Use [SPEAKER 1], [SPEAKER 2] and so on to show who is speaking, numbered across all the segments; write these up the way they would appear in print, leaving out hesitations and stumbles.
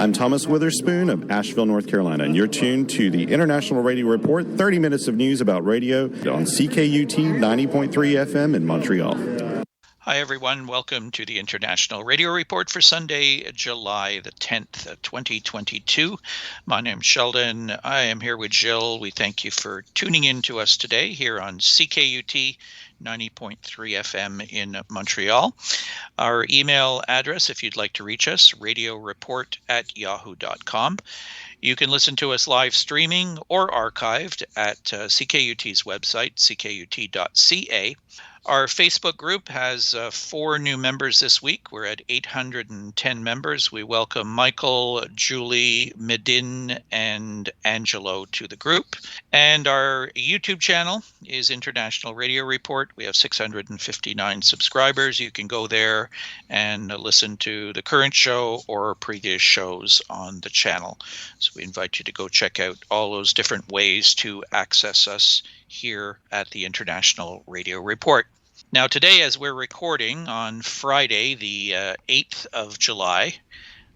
[SPEAKER 1] I'm Thomas Witherspoon of Asheville, North Carolina, and you're tuned to the International Radio Report, 30 minutes of news about radio on CKUT 90.3 FM in Montreal.
[SPEAKER 2] Hi, everyone. Welcome to the International Radio Report for Sunday, July the 10th, 2022. My name's Sheldon. I am here with Jill. We thank you for tuning in to us today here on CKUT 90.3 FM in Montreal. Our email address, if you'd like to reach us, radioreport@yahoo.com. You can listen to us live streaming or archived at CKUT's website, ckut.ca. Our Facebook group has 4 new members this week. We're at 810 members. We welcome Michael, Julie, Medin, and Angelo to the group. And our YouTube channel is International Radio Report. We have 659 subscribers. You can go there and listen to the current show or previous shows on the channel. So we invite you to go check out all those different ways to access us here at the International Radio Report. Now today, as we're recording on Friday, the 8th of July,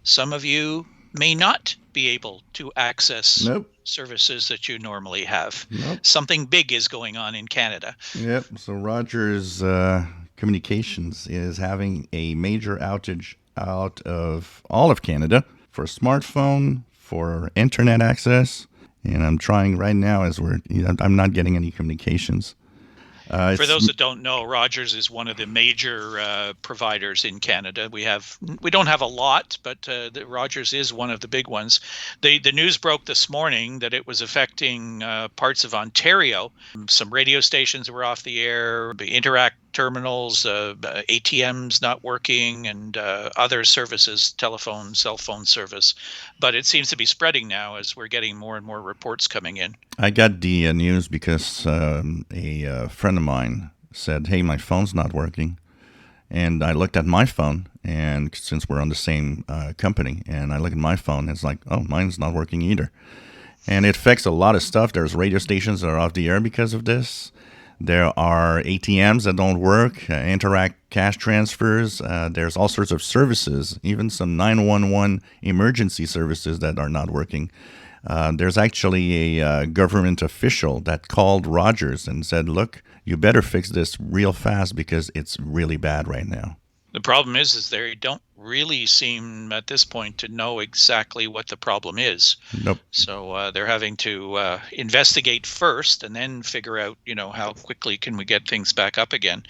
[SPEAKER 2] some of you may not be able to access services that you normally have. Something big is going on in Canada.
[SPEAKER 3] Yep, so Rogers Communications is having a major outage out of all of Canada for smartphone, for internet access, and I'm trying right now I'm not getting any communications.
[SPEAKER 2] For those that don't know, Rogers is one of the major providers in Canada. We don't have a lot, but Rogers is one of the big ones. The news broke this morning that it was affecting parts of Ontario. Some radio stations were off the air, the Interact terminals, ATMs not working, and other services, telephone, cell phone service. But it seems to be spreading now as we're getting more and more reports coming in.
[SPEAKER 3] I got the news because a friend of mine said, hey, my phone's not working. And I looked at my phone, and since we're on the same company, and I look at my phone, it's like, oh, mine's not working either. And it affects a lot of stuff. There's radio stations that are off the air because of this. There are ATMs that don't work, Interact cash transfers. There's all sorts of services, even some 911 emergency services that are not working. There's actually a government official that called Rogers and said, look, you better fix this real fast because it's really bad right now.
[SPEAKER 2] The problem is they don't really seem at this point to know exactly what the problem is.
[SPEAKER 3] Nope.
[SPEAKER 2] So they're having to investigate first and then figure out, how quickly can we get things back up again.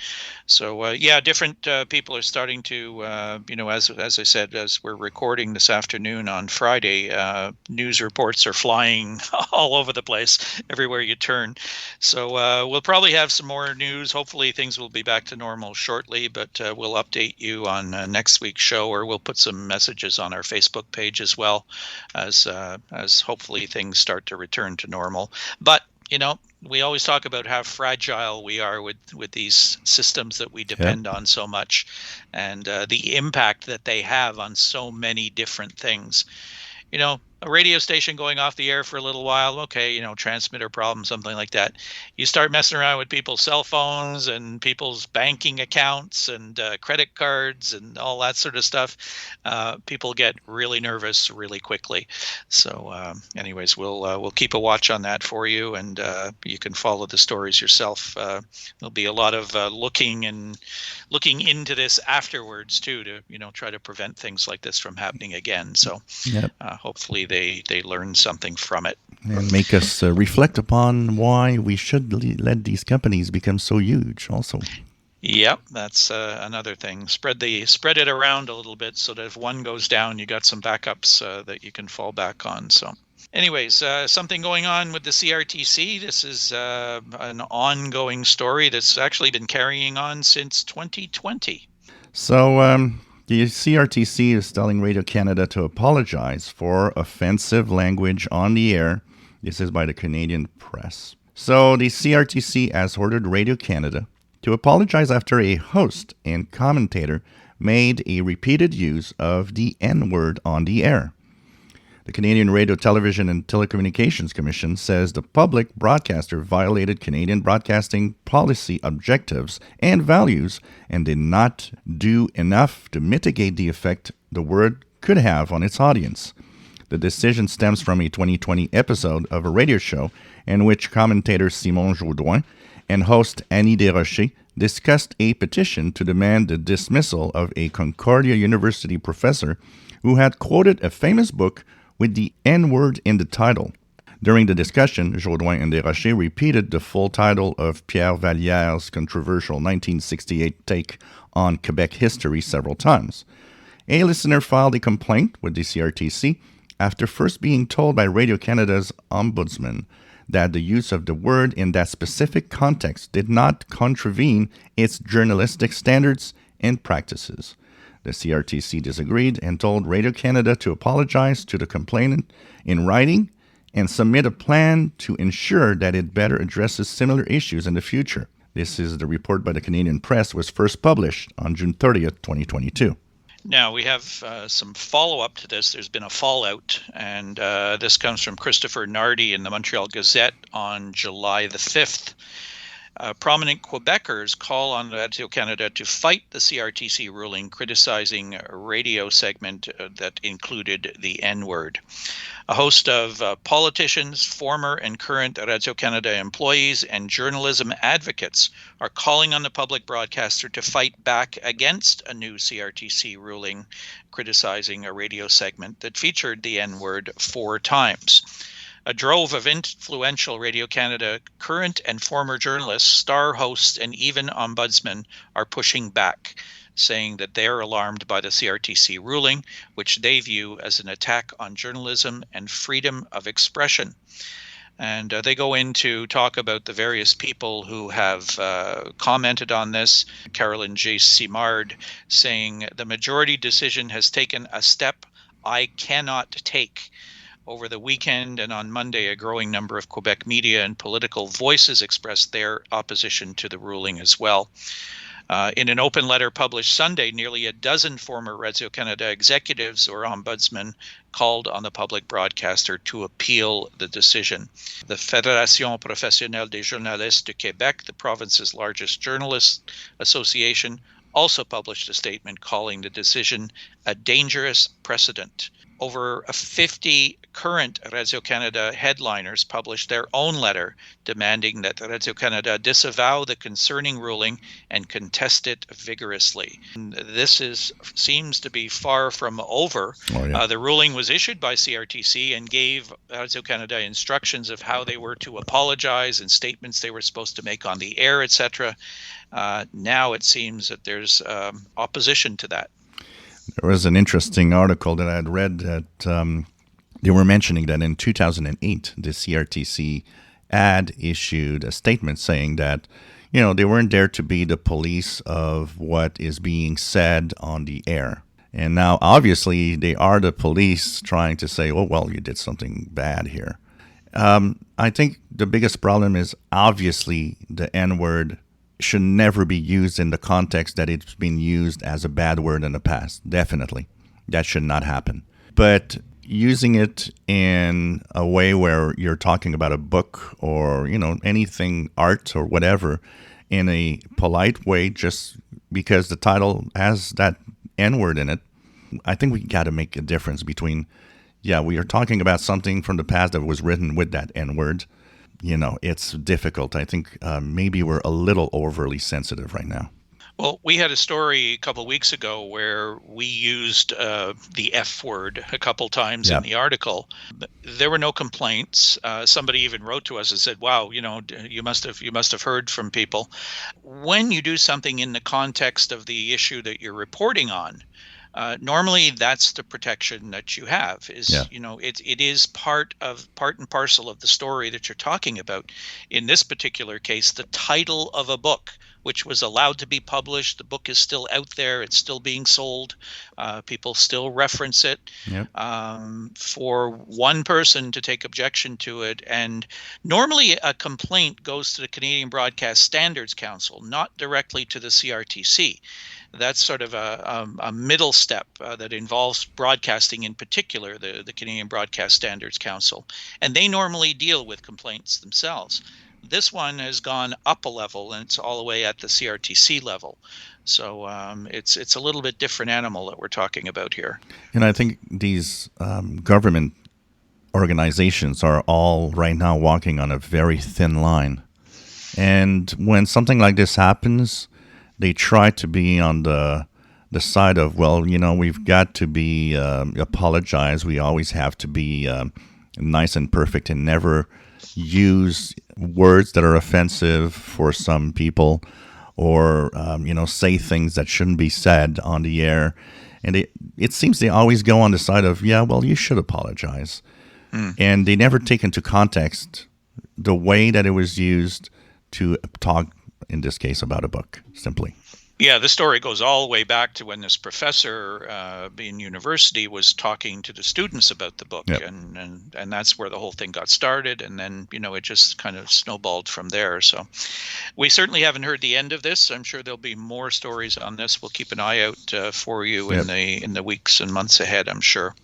[SPEAKER 2] So different people are starting to, as I said, as we're recording this afternoon on Friday, news reports are flying all over the place, everywhere you turn. So we'll probably have some more news. Hopefully things will be back to normal shortly, but we'll update you on next week's show, or we'll put some messages on our Facebook page as well as hopefully things start to return to normal. But we always talk about how fragile we are with these systems that we depend on so much, and the impact that they have on so many different things. A radio station going off the air for a little while, okay, transmitter problem, something like that. You start messing around with people's cell phones and people's banking accounts and credit cards and all that sort of stuff. People get really nervous really quickly. So anyways, we'll keep a watch on that for you, and you can follow the stories yourself. There'll be a lot of looking into this afterwards too, to try to prevent things like this from happening again. So hopefully they learn something from it.
[SPEAKER 3] And make us reflect upon why we should let these companies become so huge also.
[SPEAKER 2] Yep, that's another thing. Spread it around a little bit so that if one goes down, you got some backups that you can fall back on. So anyways, something going on with the CRTC. This is an ongoing story that's actually been carrying on since 2020.
[SPEAKER 3] So the CRTC is telling Radio-Canada to apologize for offensive language on the air. This is by the Canadian Press. So the CRTC has ordered Radio-Canada to apologize after a host and commentator made a repeated use of the N-word on the air. The Canadian Radio, Television and Telecommunications Commission says the public broadcaster violated Canadian broadcasting policy objectives and values and did not do enough to mitigate the effect the word could have on its audience. The decision stems from a 2020 episode of a radio show in which commentator Simon Jourdouin and host Annie Desrochers discussed a petition to demand the dismissal of a Concordia University professor who had quoted a famous book with the N-word in the title. During the discussion, Jourdouin and Desrochers repeated the full title of Pierre Vallière's controversial 1968 take on Quebec history several times. A listener filed a complaint with the CRTC after first being told by Radio-Canada's ombudsman that the use of the word in that specific context did not contravene its journalistic standards and practices. The CRTC disagreed and told Radio-Canada to apologize to the complainant in writing and submit a plan to ensure that it better addresses similar issues in the future. This is the report by the Canadian Press, was first published on June 30th, 2022.
[SPEAKER 2] Now, we have some follow-up to this. There's been a fallout, and this comes from Christopher Nardi in the Montreal Gazette on July the 5th. Prominent Quebecers call on Radio-Canada to fight the CRTC ruling criticizing a radio segment that included the N-word. A host of politicians, former and current Radio-Canada employees, and journalism advocates are calling on the public broadcaster to fight back against a new CRTC ruling criticizing a radio segment that featured the N-word 4 times. A drove of influential Radio-Canada current and former journalists, star hosts, and even ombudsmen are pushing back, saying that they are alarmed by the CRTC ruling, which they view as an attack on journalism and freedom of expression. And they go in to talk about the various people who have commented on this. Carolyn J. Simard saying, "The majority decision has taken a step I cannot take." Over the weekend and on Monday, a growing number of Quebec media and political voices expressed their opposition to the ruling as well. In an open letter published Sunday, nearly a dozen former Radio-Canada executives or ombudsmen called on the public broadcaster to appeal the decision. The Fédération Professionnelle des Journalistes du Québec, the province's largest journalist association, also published a statement calling the decision a dangerous precedent. Over 50 current Radio-Canada headliners published their own letter demanding that Radio-Canada disavow the concerning ruling and contest it vigorously. This seems to be far from over. The ruling was issued by CRTC and gave Radio-Canada instructions of how they were to apologize and statements they were supposed to make on the air, etc. Now it seems that there's opposition to that.
[SPEAKER 3] There was an interesting article that I had read that they were mentioning that in 2008, the CRTC had issued a statement saying that, they weren't there to be the police of what is being said on the air. And now, obviously, they are the police trying to say, well, you did something bad here. I think the biggest problem is obviously the N-word should never be used in the context that it's been used as a bad word in the past. Definitely. That should not happen. But using it in a way where you're talking about a book or, anything, art or whatever, in a polite way, just because the title has that N-word in it, I think we got to make a difference between, we are talking about something from the past that was written with that N-word. It's difficult. I think maybe we're a little overly sensitive right now.
[SPEAKER 2] Well, we had a story a couple of weeks ago where we used the F word a couple times in the article. There were no complaints. Somebody even wrote to us and said, "Wow, you must have heard from people." When you do something in the context of the issue that you're reporting on, normally that's the protection that you have. It is part and parcel of the story that you're talking about. In this particular case, the title of a book, which was allowed to be published. The book is still out there. It's still being sold. People still reference it. Yep. For one person to take objection to it, and normally a complaint goes to the Canadian Broadcast Standards Council, not directly to the CRTC. That's sort of a middle step that involves broadcasting, in particular, the Canadian Broadcast Standards Council. And they normally deal with complaints themselves. This one has gone up a level, and it's all the way at the CRTC level. So it's a little bit different animal that we're talking about here.
[SPEAKER 3] And I think these government organizations are all right now walking on a very thin line. And when something like this happens, they try to be on the side of, well, we've got to be apologize. We always have to be nice and perfect and never use words that are offensive for some people, or say things that shouldn't be said on the air. And it seems they always go on the side of, yeah, well, you should apologize. And they never take into context the way that it was used to talk, in this case, about a book, simply.
[SPEAKER 2] Yeah, the story goes all the way back to when this professor in university was talking to the students about the book,
[SPEAKER 3] Yep.
[SPEAKER 2] and that's where the whole thing got started, and then it just kind of snowballed from there. So we certainly haven't heard the end of this. I'm sure there'll be more stories on this. We'll keep an eye out for you
[SPEAKER 3] Yep.
[SPEAKER 2] in the weeks and months ahead, I'm sure.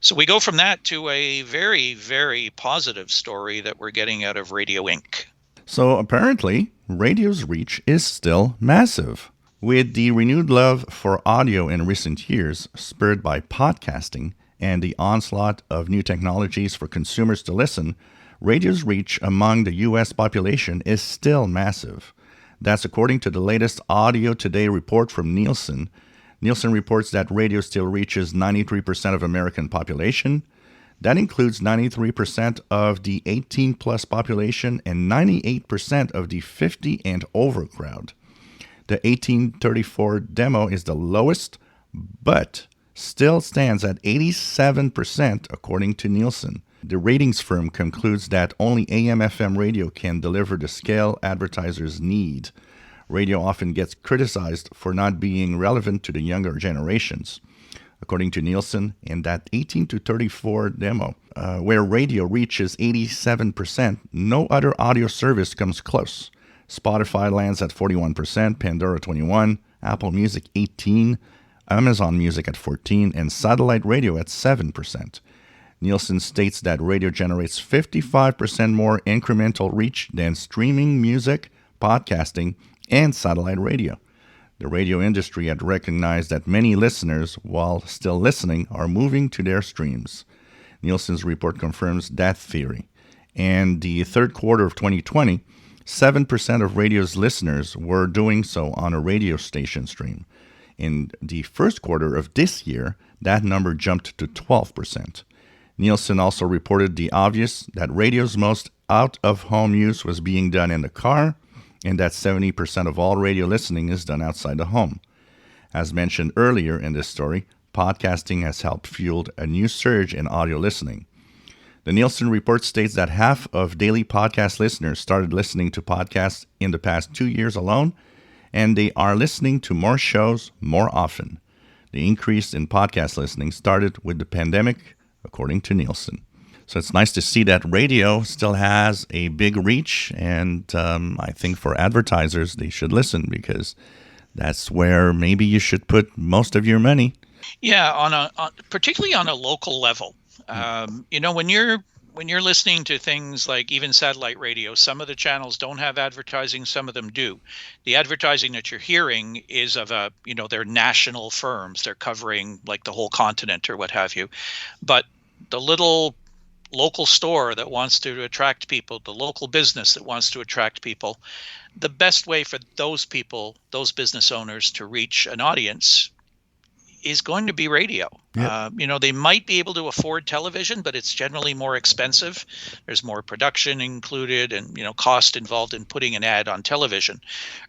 [SPEAKER 2] So we go from that to a very, very positive story that we're getting out of Radio Inc.
[SPEAKER 3] So apparently, radio's reach is still massive. With the renewed love for audio in recent years, spurred by podcasting and the onslaught of new technologies for consumers to listen, radio's reach among the U.S. population is still massive. That's according to the latest Audio Today report from Nielsen. Nielsen reports that radio still reaches 93% of American population. That includes 93% of the 18-plus population and 98% of the 50 and over crowd. The 1834 demo is the lowest, but still stands at 87% according to Nielsen. The ratings firm concludes that only AM/FM radio can deliver the scale advertisers need. Radio often gets criticized for not being relevant to the younger generations. According to Nielsen, in that 18 to 34 demo, where radio reaches 87%, no other audio service comes close. Spotify lands at 41%, Pandora 21%, Apple Music 18%, Amazon Music at 14%, and satellite radio at 7%. Nielsen states that radio generates 55% more incremental reach than streaming music, podcasting, and satellite radio. The radio industry had recognized that many listeners, while still listening, are moving to their streams. Nielsen's report confirms that theory. And the third quarter of 2020, 7% of radio's listeners were doing so on a radio station stream. In the first quarter of this year, that number jumped to 12%. Nielsen also reported the obvious, that radio's most out-of-home use was being done in the car, and that 70% of all radio listening is done outside the home. As mentioned earlier in this story, podcasting has helped fuel a new surge in audio listening. The Nielsen report states that half of daily podcast listeners started listening to podcasts in the past 2 years alone, and they are listening to more shows more often. The increase in podcast listening started with the pandemic, according to Nielsen. So it's nice to see that radio still has a big reach, and I think for advertisers, they should listen, because that's where maybe you should put most of your money.
[SPEAKER 2] Yeah, particularly on a local level. When you're listening to things like even satellite radio, some of the channels don't have advertising, some of them do. The advertising that you're hearing is of they're national firms. They're covering like the whole continent or what have you. But the little local store that wants to attract people, the local business that wants to attract people, the best way for those people, those business owners, to reach an audience is going to be radio.
[SPEAKER 3] Yep.
[SPEAKER 2] They might be able to afford television, but it's generally more expensive. There's more production included and, cost involved in putting an ad on television.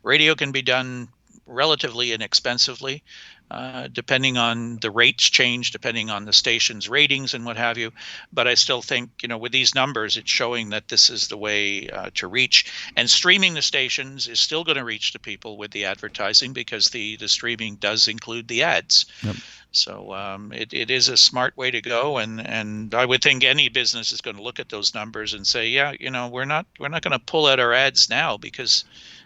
[SPEAKER 2] Radio can be done relatively inexpensively, depending on the rates change, depending on the station's ratings and what have you. But I still think, with these numbers, it's showing that this is the way to reach. And streaming the stations is still going to reach the people with the advertising, because the streaming does include the ads.
[SPEAKER 3] Yep.
[SPEAKER 2] So it is a smart way to go, and I would think any business is going to look at those numbers and say, yeah, we're not going to pull out our ads now, because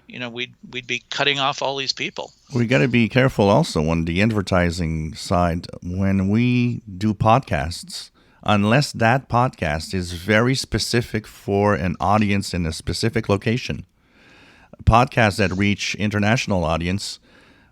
[SPEAKER 2] we'd be cutting off all these people.
[SPEAKER 3] We got to be careful also on the advertising side. When we do podcasts, unless that podcast is very specific for an audience in a specific location. Podcasts that reach international audience,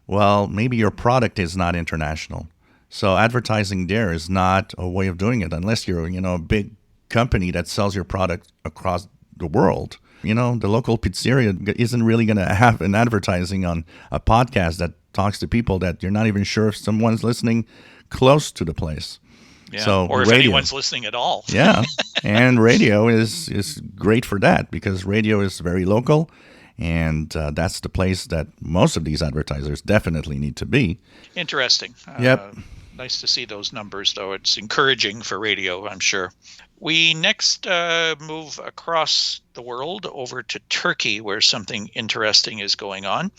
[SPEAKER 3] well, maybe your product is not international. So advertising there is not a way of doing it unless you're, a big company that sells your product across the world. The local pizzeria isn't really going to have an advertising on a podcast that talks to people that you're not even sure if someone's listening close to the place.
[SPEAKER 2] Yeah.
[SPEAKER 3] So
[SPEAKER 2] or if
[SPEAKER 3] radio,
[SPEAKER 2] anyone's listening at all.
[SPEAKER 3] Yeah. And radio is great for that because radio is very local. And that's the place that most of these advertisers definitely need to be.
[SPEAKER 2] Interesting.
[SPEAKER 3] Yep.
[SPEAKER 2] Nice to see those numbers, though. It's encouraging for radio, I'm sure. We next move across the world over to Turkey, where something interesting is going on.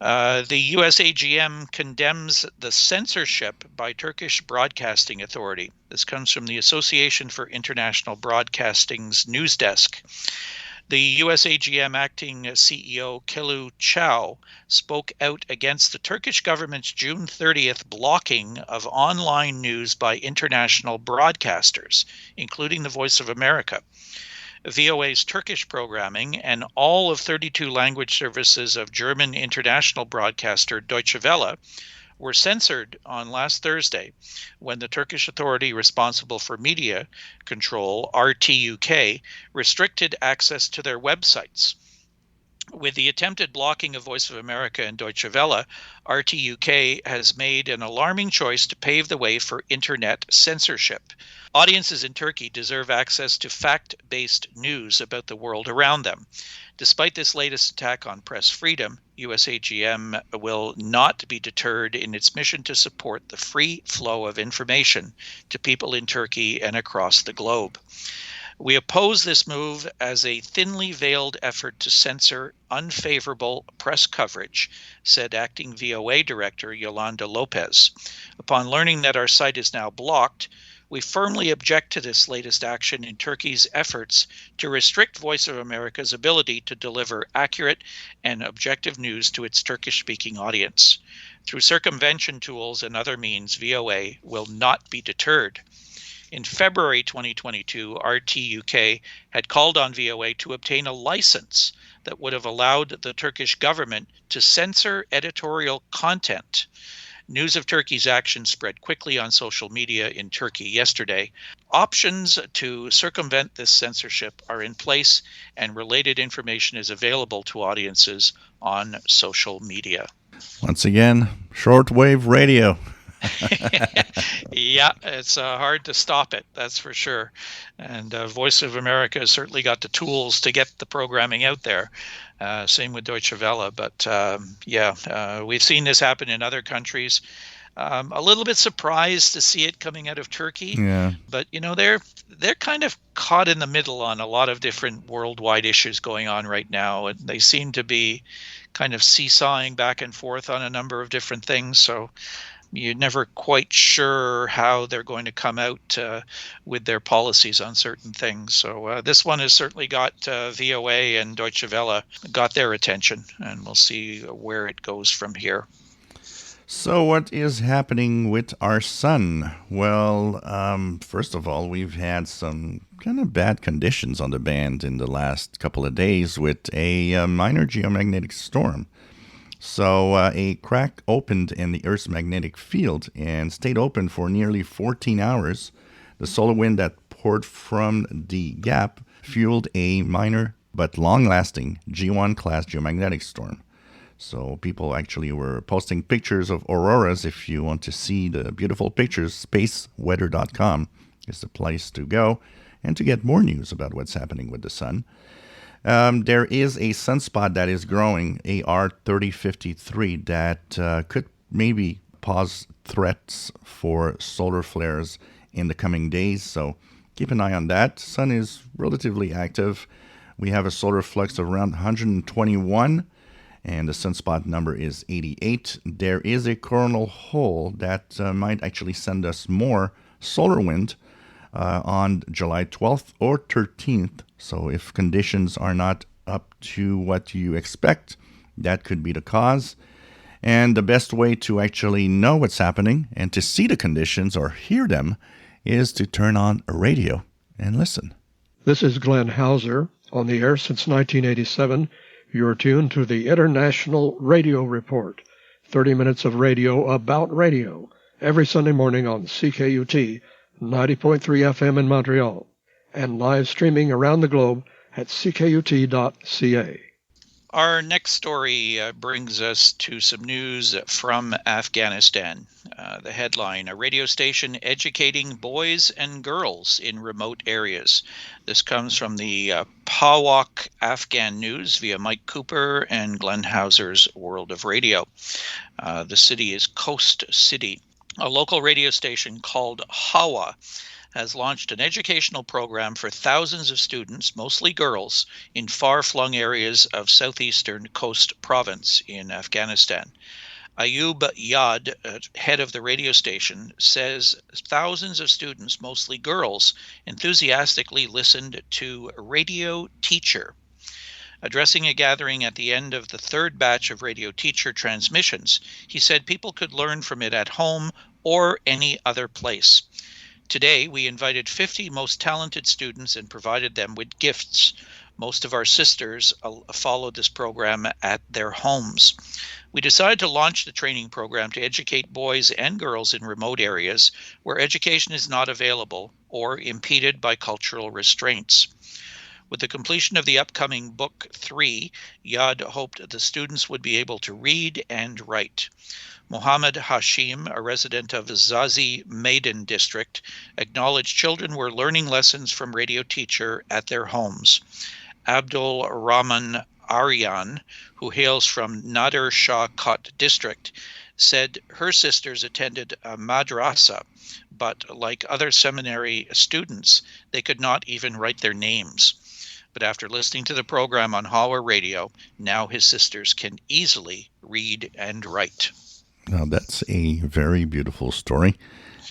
[SPEAKER 2] The US AGM condemns the censorship by Turkish Broadcasting Authority. This comes from the Association for International Broadcasting's news desk. The US AGM acting CEO Kelu Chow spoke out against the Turkish government's June 30th blocking of online news by international broadcasters, including the Voice of America. VOA's Turkish programming and all of 32 language services of German international broadcaster Deutsche Welle were censored on last Thursday when the Turkish authority responsible for media control, RTUK, restricted access to their websites. With the attempted blocking of Voice of America and Deutsche Welle, RTUK has made an alarming choice to pave the way for internet censorship. Audiences in Turkey deserve access to fact-based news about the world around them. Despite this latest attack on press freedom, USAGM will not be deterred in its mission to support the free flow of information to people in Turkey and across the globe. We oppose this move as a thinly veiled effort to censor unfavorable press coverage, said acting VOA director Yolanda Lopez. Upon learning that our site is now blocked, we firmly object to this latest action in Turkey's efforts to restrict Voice of America's ability to deliver accurate and objective news to its Turkish-speaking audience. Through circumvention tools and other means, VOA will not be deterred. In February 2022, RTUK had called on VOA to obtain a license that would have allowed the Turkish government to censor editorial content. News of Turkey's action spread quickly on social media in Turkey yesterday. Options to circumvent this censorship are in place, and related information is available to audiences on social media.
[SPEAKER 3] Once again, shortwave radio.
[SPEAKER 2] Yeah, it's hard to stop it, that's for sure. And Voice of America has certainly got the tools to get the programming out there. Same with Deutsche Welle. But we've seen this happen in other countries. A little bit surprised to see it coming out of Turkey.
[SPEAKER 3] Yeah.
[SPEAKER 2] But, they're kind of caught in the middle on a lot of different worldwide issues going on right now. And they seem to be kind of seesawing back and forth on a number of different things. So you're never quite sure how they're going to come out with their policies on certain things. So this one has certainly got VOA and Deutsche Welle got their attention, and we'll see where it goes from here.
[SPEAKER 3] So what is happening with our sun? Well, first of all, we've had some kind of bad conditions on the band in the last couple of days with a minor geomagnetic storm. So a crack opened in the Earth's magnetic field and stayed open for nearly 14 hours. The solar wind that poured from the gap fueled a minor but long-lasting G1 class geomagnetic storm. So people actually were posting pictures of auroras. If you want to see the beautiful pictures, spaceweather.com is the place to go and to get more news about what's happening with the sun. There is a sunspot that is growing, AR 3053, that could maybe pose threats for solar flares in the coming days. So keep an eye on that. Sun is relatively active. We have a solar flux of around 121, and the sunspot number is 88. There is a coronal hole that might actually send us more solar wind on July 12th or 13th. So if conditions are not up to what you expect, that could be the cause. And the best way to actually know what's happening and to see the conditions or hear them is to turn on a radio and listen.
[SPEAKER 4] This is Glenn Hauser, on the air since 1987. You're tuned to the International Radio Report, 30 minutes of radio about radio, every Sunday morning on CKUT 90.3 FM in Montreal, and live streaming around the globe at ckut.ca.
[SPEAKER 2] Our next story brings us to some news from Afghanistan. The headline, a radio station educating boys and girls in remote areas. This comes from the Pawak Afghan News via Mike Cooper and Glenn Hauser's World of Radio. The city is Coast City. A local radio station called Hawa has launched an educational program for thousands of students, mostly girls, in far-flung areas of southeastern Khost province in Afghanistan. Ayub Yad, head of the radio station, says thousands of students, mostly girls, enthusiastically listened to Radio Teacher. Addressing a gathering at the end of the third batch of Radio Teacher transmissions, he said people could learn from it at home or any other place. Today, we invited 50 most talented students and provided them with gifts. Most of our sisters followed this program at their homes. We decided to launch the training program to educate boys and girls in remote areas where education is not available or impeded by cultural restraints. With the completion of the upcoming Book 3, Yad hoped the students would be able to read and write. Mohammed Hashim, a resident of Zazi Maidan district, acknowledged children were learning lessons from Radio Teacher at their homes. Abdul Rahman Aryan, who hails from Nader Shah Kot district, said her sisters attended a madrasa, but like other seminary students, they could not even write their names. But after listening to the program on Hawa Radio, now his sisters can easily read and write.
[SPEAKER 3] Now, that's a very beautiful story.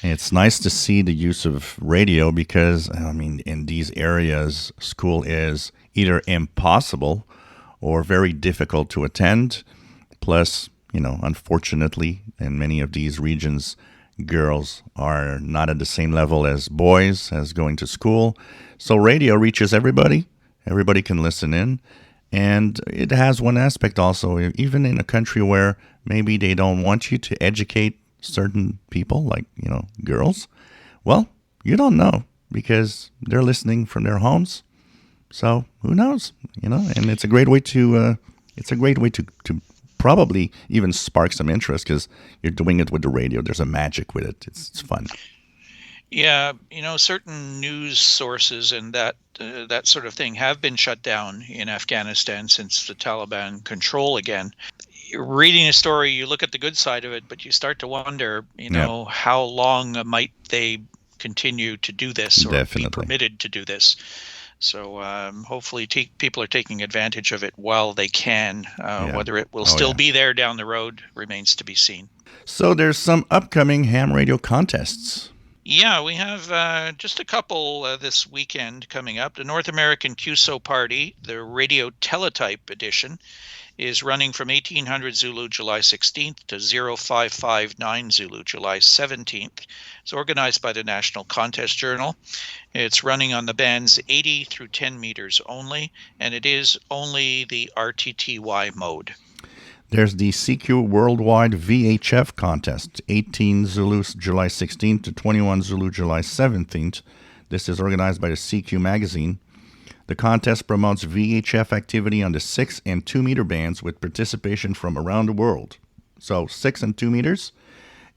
[SPEAKER 3] And it's nice to see the use of radio because, in these areas, school is either impossible or very difficult to attend. Plus, unfortunately, in many of these regions, girls are not at the same level as boys as going to school. So radio reaches everybody. Everybody can listen in. And it has one aspect also, even in a country where maybe they don't want you to educate certain people, like, girls. Well, you don't know because they're listening from their homes. So who knows, and it's a great way to probably even spark some interest because you're doing it with the radio. There's a magic with it. It's fun.
[SPEAKER 2] Yeah, certain news sources and that sort of thing have been shut down in Afghanistan since the Taliban control again. Reading a story, you look at the good side of it, but you start to wonder, how long might they continue to do this or
[SPEAKER 3] Definitely.
[SPEAKER 2] Be permitted to do this? So hopefully people are taking advantage of it while they can. Whether it will still be there down the road remains to be seen.
[SPEAKER 3] So there's some upcoming ham radio contests.
[SPEAKER 2] Yeah, we have just a couple this weekend coming up. The North American QSO Party, the Radio Teletype edition, is running from 1800 Zulu July 16th to 0559 Zulu July 17th. It's organized by the National Contest Journal. It's running on the bands 80 through 10 meters only, and it is only the RTTY mode.
[SPEAKER 3] There's the CQ Worldwide VHF Contest, 18 Zulu July 16th to 21 Zulu July 17th. This is organized by the CQ magazine. The contest promotes VHF activity on the 6 and 2 meter bands with participation from around the world. So 6 and 2 meters.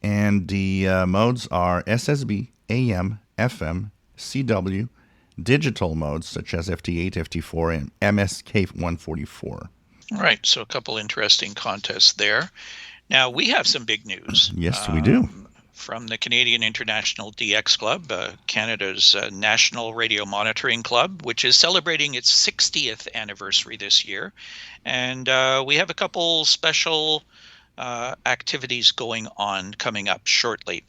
[SPEAKER 3] And the modes are SSB, AM, FM, CW, digital modes such as FT8, FT4, and MSK 144.
[SPEAKER 2] All right, so a couple interesting contests there. Now, we have some big news.
[SPEAKER 3] Yes, we do.
[SPEAKER 2] From the Canadian International DX Club, Canada's National Radio Monitoring Club, which is celebrating its 60th anniversary this year. And we have a couple special activities going on coming up shortly.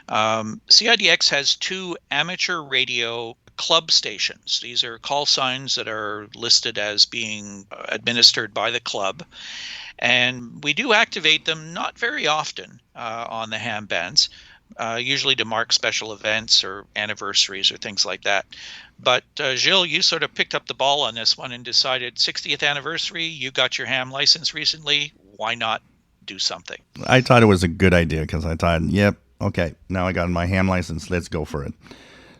[SPEAKER 2] CIDX has 2 amateur radio club stations. These are call signs that are listed as being administered by the club. And we do activate them not very often on the ham bands. usually to mark special events or anniversaries or things like that. But Gilles, you sort of picked up the ball on this one and decided 60th anniversary, you got your ham license recently, why not do something?
[SPEAKER 3] I thought it was a good idea because I thought, yep, okay, now I got my ham license, let's go for it.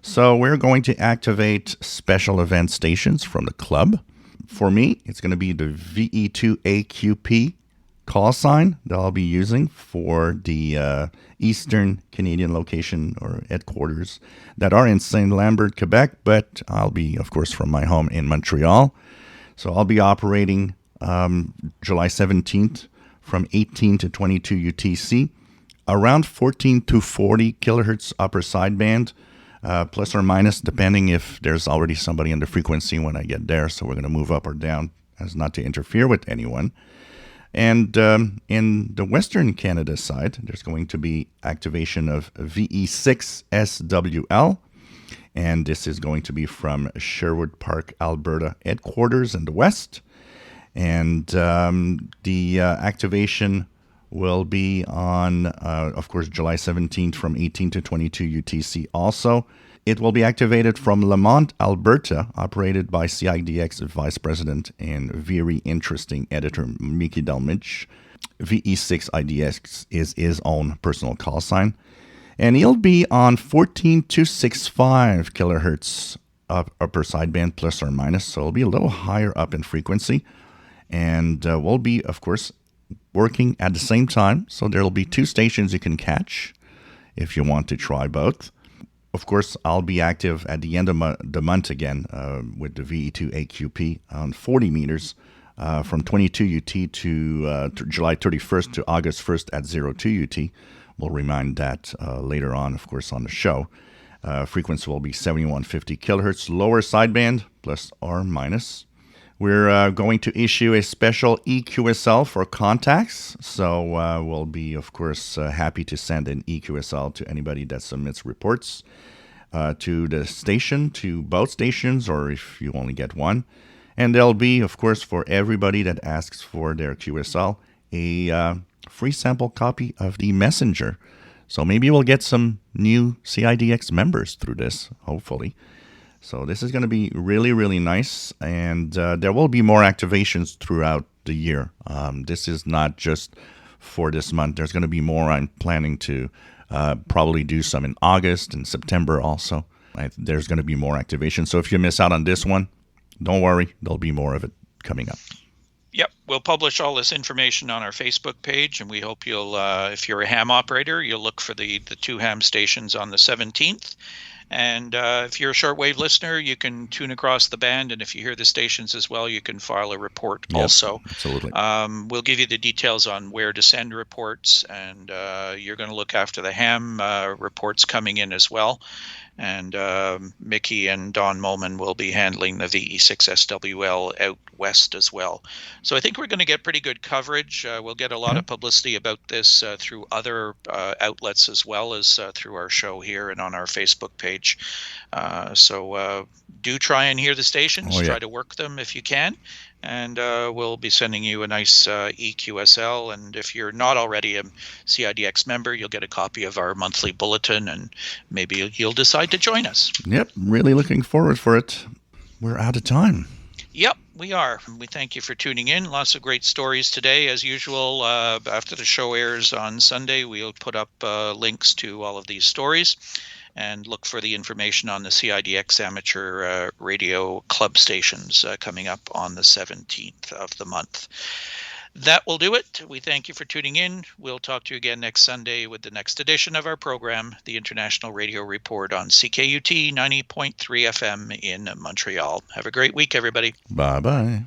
[SPEAKER 3] So we're going to activate special event stations from the club. For me, it's going to be the VE2AQP call sign that I'll be using for the Eastern Canadian location or headquarters that are in St. Lambert, Quebec, but I'll be, of course, from my home in Montreal. So I'll be operating July 17th from 18 to 22 UTC, around 14 to 40 kilohertz upper sideband, plus or minus, depending if there's already somebody on the frequency when I get there. So we're going to move up or down as not to interfere with anyone. And in the Western Canada side, there's going to be activation of VE6SWL, and this is going to be from Sherwood Park, Alberta headquarters in the west. And the activation will be on, of course, July 17th from 18 to 22 UTC also. It will be activated from Lamont, Alberta, operated by CIDX Vice President and very interesting editor Mickey Delmich. VE6IDX is his own personal call sign. And he'll be on 14265 kilohertz upper sideband plus or minus, so it'll be a little higher up in frequency. And we'll be, of course, working at the same time. So there'll be two stations you can catch if you want to try both. Of course, I'll be active at the end of the month again with the VE2AQP on 40 meters from 22 UT to July 31st to August 1st at 02 UT. We'll remind that later on, of course, on the show. Frequency will be 7150 kilohertz, lower sideband, plus or minus. We're going to issue a special EQSL for contacts. So we'll be, of course, happy to send an EQSL to anybody that submits reports to the station, to both stations, or if you only get one. And there'll be, of course, for everybody that asks for their QSL, a free sample copy of the Messenger. So maybe we'll get some new CIDX members through this, hopefully. So this is going to be really, really nice, and there will be more activations throughout the year. This is not just for this month. There's going to be more. I'm planning to probably do some in August and September also. There's going to be more activations. So if you miss out on this one, don't worry. There'll be more of it coming up.
[SPEAKER 2] Yep, we'll publish all this information on our Facebook page, and we hope you'll, if you're a ham operator, you'll look for the two ham stations on the 17th. And if you're a shortwave listener, you can tune across the band. And if you hear the stations as well, you can file a report also.
[SPEAKER 3] Absolutely.
[SPEAKER 2] We'll give you the details on where to send reports. And you're going to look after the ham reports coming in as well. And Mickey and Don Moman will be handling the VE6SWL out west as well. So I think we're going to get pretty good coverage. We'll get a lot of publicity about this through other outlets as well as through our show here and on our Facebook page. So do try and hear the stations. Try to work them if you can. And we'll be sending you a nice EQSL. And if you're not already a CIDX member, you'll get a copy of our monthly bulletin, and maybe you'll decide to join us.
[SPEAKER 3] Yep, really looking forward for it. We're out of time.
[SPEAKER 2] Yep, we are. We thank you for tuning in. Lots of great stories today. As usual, after the show airs on Sunday, we'll put up links to all of these stories. And look for the information on the CIDX Amateur Radio Club stations coming up on the 17th of the month. That will do it. We thank you for tuning in. We'll talk to you again next Sunday with the next edition of our program, the International Radio Report on CKUT 90.3 FM in Montreal. Have a great week, everybody.
[SPEAKER 3] Bye-bye.